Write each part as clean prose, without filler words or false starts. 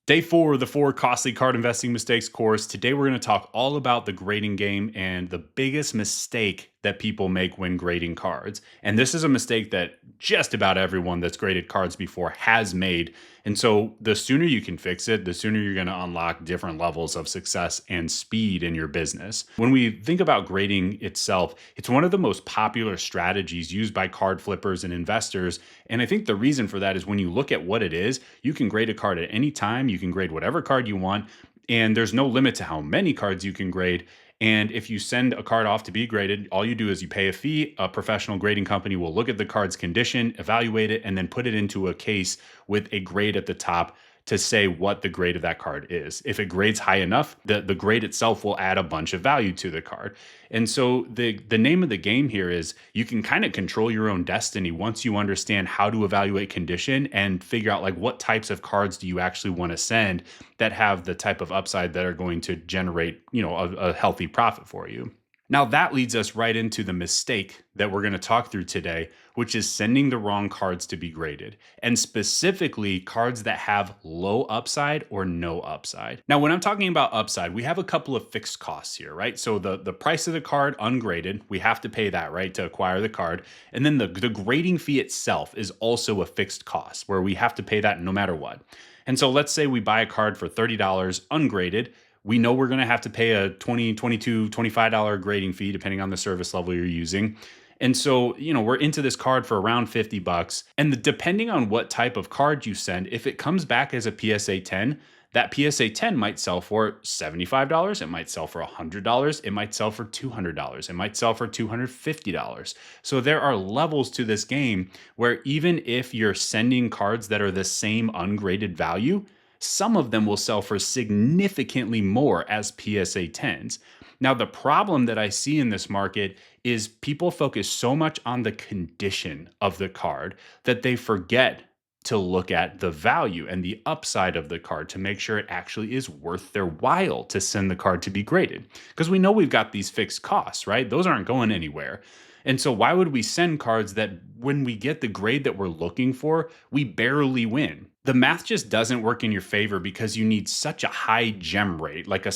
Day 4 of the 4 costly card investing mistakes course. Today, we're going to talk all about the grading game and the biggest mistake that people make when grading cards. And this is a mistake that just about everyone that's graded cards before has made. And so, the sooner you can fix it, the sooner you're going to unlock different levels of success and speed in your business. When we think about grading itself, it's one of the most popular strategies used by card flippers and investors. And I think the reason for that is when you look at what it is, you can grade a card at any time. You can grade whatever card you want, and there's no limit to how many cards you can grade. And if you send a card off to be graded, all you do is you pay a fee. A professional grading company will look at the card's condition, evaluate it, and then put it into a case with a grade at the top to say what the grade of that card is. If it grades high enough, the grade itself will add a bunch of value to the card. And so the name of the game here is you can kind of control your own destiny once you understand how to evaluate condition and figure out like what types of cards do you actually want to send that have the type of upside that are going to generate, a healthy profit for you. Now, that leads us right into the mistake that we're going to talk through today, which is sending the wrong cards to be graded, and specifically cards that have low upside or no upside. Now, when I'm talking about upside, we have a couple of fixed costs here, right? So the price of the card ungraded, we have to pay that, right, to acquire the card. And then the grading fee itself is also a fixed cost where we have to pay that no matter what. And so let's say we buy a card for $30 ungraded. We know we're going to have to pay a $20, $22, $25 grading fee, depending on the service level you're using. And so, we're into this card for around $50. And depending on what type of card you send, if it comes back as a PSA 10, that PSA 10 might sell for $75. It might sell for $100. It might sell for $200. It might sell for $250. So there are levels to this game where even if you're sending cards that are the same ungraded value, some of them will sell for significantly more as PSA 10s. Now, the problem that I see in this market is people focus so much on the condition of the card that they forget to look at the value and the upside of the card to make sure it actually is worth their while to send the card to be graded. Because we know we've got these fixed costs, right? Those aren't going anywhere. And so why would we send cards that when we get the grade that we're looking for, we barely win? The math just doesn't work in your favor because you need such a high gem rate, like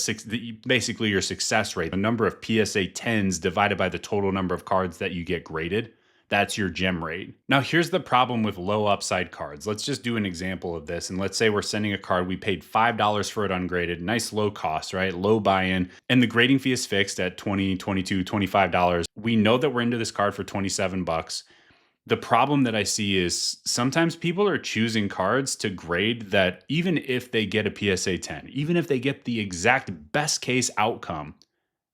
basically your success rate, the number of PSA 10s divided by the total number of cards that you get graded. That's your gem rate. Now, here's the problem with low upside cards. Let's just do an example of this. And let's say we're sending a card, we paid $5 for it ungraded, nice low cost, right? Low buy-in. And the grading fee is fixed at $20, $22, $25. We know that we're into this card for $27. The problem that I see is sometimes people are choosing cards to grade that even if they get a PSA 10, even if they get the exact best case outcome,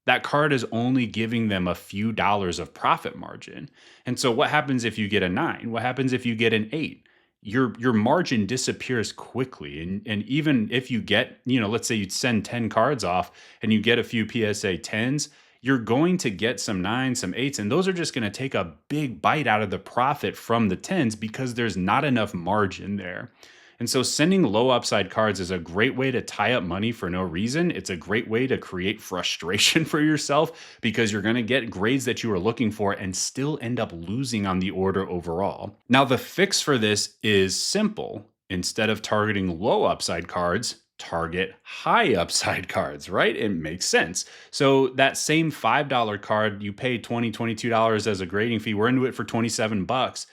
that card is only giving them a few dollars of profit margin. And so what happens if you get a 9? What happens if you get an 8? Your margin disappears quickly. And even if you get, let's say you send 10 cards off and you get a few PSA 10s, you're going to get some 9s, some 8s, and those are just going to take a big bite out of the profit from the 10s because there's not enough margin there. And so sending low upside cards is a great way to tie up money for no reason. It's a great way to create frustration for yourself because you're going to get grades that you were looking for and still end up losing on the order overall. Now, the fix for this is simple. Instead of targeting low upside cards, target high upside cards, right? It makes sense. So that same $5 card, you pay $20, $22 as a grading fee. We're into it for $27.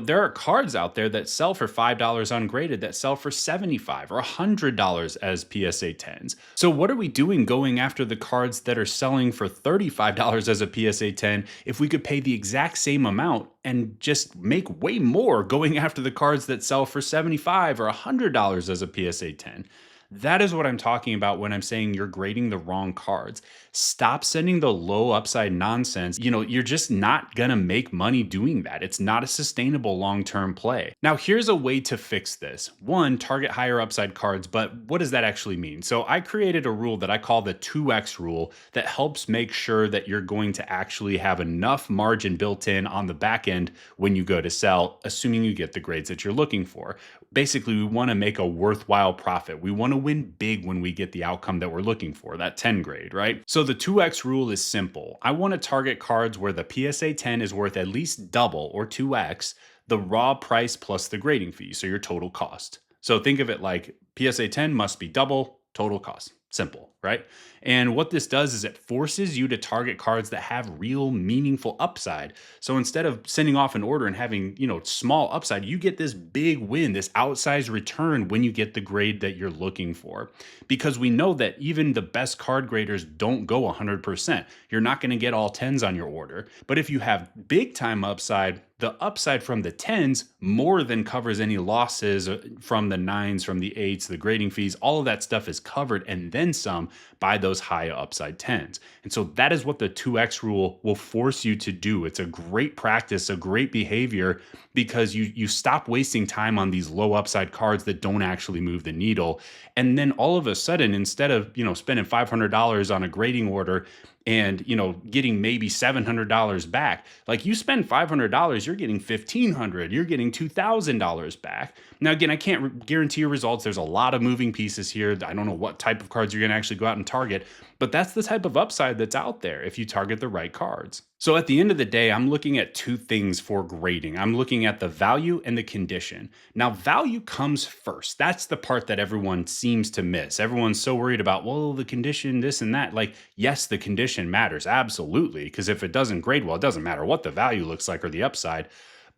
There are cards out there that sell for $5 ungraded that sell for $75 or $100 as PSA 10s. So what are we doing going after the cards that are selling for $35 as a PSA 10 if we could pay the exact same amount and just make way more going after the cards that sell for $75 or $100 as a PSA 10? That is what I'm talking about when I'm saying you're grading the wrong cards. Stop sending the low upside nonsense. You're just not going to make money doing that. It's not a sustainable long-term play. Now, here's a way to fix this. One, target higher upside cards, but what does that actually mean? So I created a rule that I call the 2x rule that helps make sure that you're going to actually have enough margin built in on the back end when you go to sell, assuming you get the grades that you're looking for. Basically, we want to make a worthwhile profit. We want to win big when we get the outcome that we're looking for, that 10 grade, right? So the 2x rule is simple. I want to target cards where the PSA 10 is worth at least double or 2x the raw price plus the grading fee, so your total cost. So think of it like PSA 10 must be double total cost. Simple, right? And what this does is it forces you to target cards that have real meaningful upside. So instead of sending off an order and having, small upside, you get this big win, this outsized return when you get the grade that you're looking for. Because we know that even the best card graders don't go 100%. You're not going to get all 10s on your order. But if you have big time upside, the upside from the 10s more than covers any losses from the 9s, from the 8s, the grading fees. All of that stuff is covered and then some by those high upside 10s. And so that is what the 2x rule will force you to do. It's a great practice, a great behavior, because you stop wasting time on these low upside cards that don't actually move the needle. And then all of a sudden, instead of, spending $500 on a grading order and getting maybe $700 back, like, you spend $500, you're getting $1,500, you're getting $2,000 back. Now again, I can't guarantee your results. There's a lot of moving pieces here. I don't know what type of cards you're going to actually go out and target, but that's the type of upside that's out there if you target the right cards. So at the end of the day, I'm looking at two things for grading. I'm looking at the value and the condition. Now, value comes first. That's the part that everyone seems to miss. Everyone's so worried about, well, the condition, this and that. Like, yes, the condition matters, absolutely, because if it doesn't grade well, it doesn't matter what the value looks like or the upside.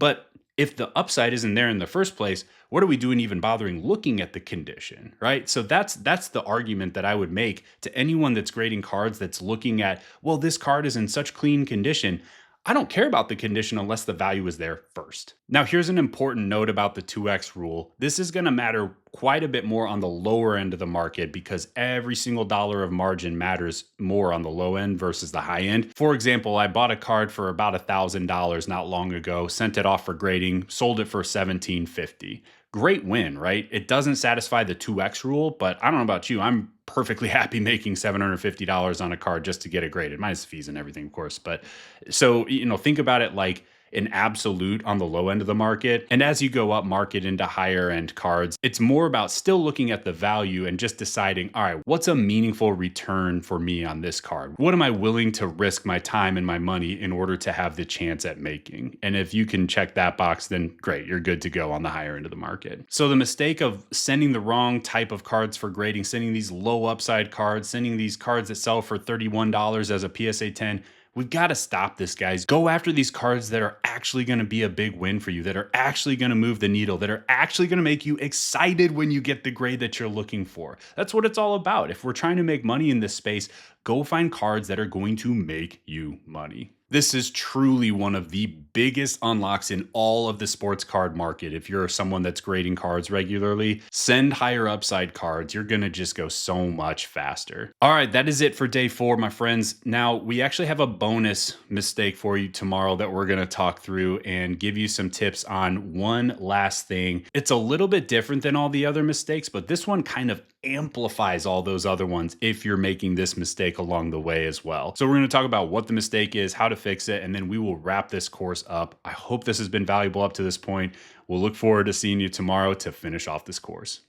But if the upside isn't there in the first place, what are we doing even bothering looking at the condition, right? So that's the argument that I would make to anyone that's grading cards, that's looking at, well, this card is in such clean condition. I don't care about the condition unless the value is there first. Now, here's an important note about the 2x rule. This is going to matter quite a bit more on the lower end of the market, because every single dollar of margin matters more on the low end versus the high end. For example, I bought a card for about $1,000 not long ago, sent it off for grading, sold it for $1,750. Great win, right? It doesn't satisfy the 2x rule, but I don't know about you, I'm perfectly happy making $750 on a card just to get it graded, minus fees and everything, of course. But so, think about it like an absolute on the low end of the market. And as you go up market into higher end cards, it's more about still looking at the value and just deciding, all right, what's a meaningful return for me on this card? What am I willing to risk my time and my money in order to have the chance at making? And if you can check that box, then great, you're good to go on the higher end of the market. So the mistake of sending the wrong type of cards for grading, sending these low upside cards, sending these cards that sell for $31 as a PSA 10, we've got to stop this, guys. Go after these cards that are actually going to be a big win for you, that are actually going to move the needle, that are actually going to make you excited when you get the grade that you're looking for. That's what it's all about. If we're trying to make money in this space, go find cards that are going to make you money. This is truly one of the biggest unlocks in all of the sports card market. If you're someone that's grading cards regularly, send higher upside cards. You're going to just go so much faster. All right, that is it for day 4, my friends. Now, we actually have a bonus mistake for you tomorrow that we're going to talk through and give you some tips on one last thing. It's a little bit different than all the other mistakes, but this one kind of amplifies all those other ones if you're making this mistake along the way as well. So we're going to talk about what the mistake is, how to fix it, and then we will wrap this course up. I hope this has been valuable up to this point. We'll look forward to seeing you tomorrow to finish off this course.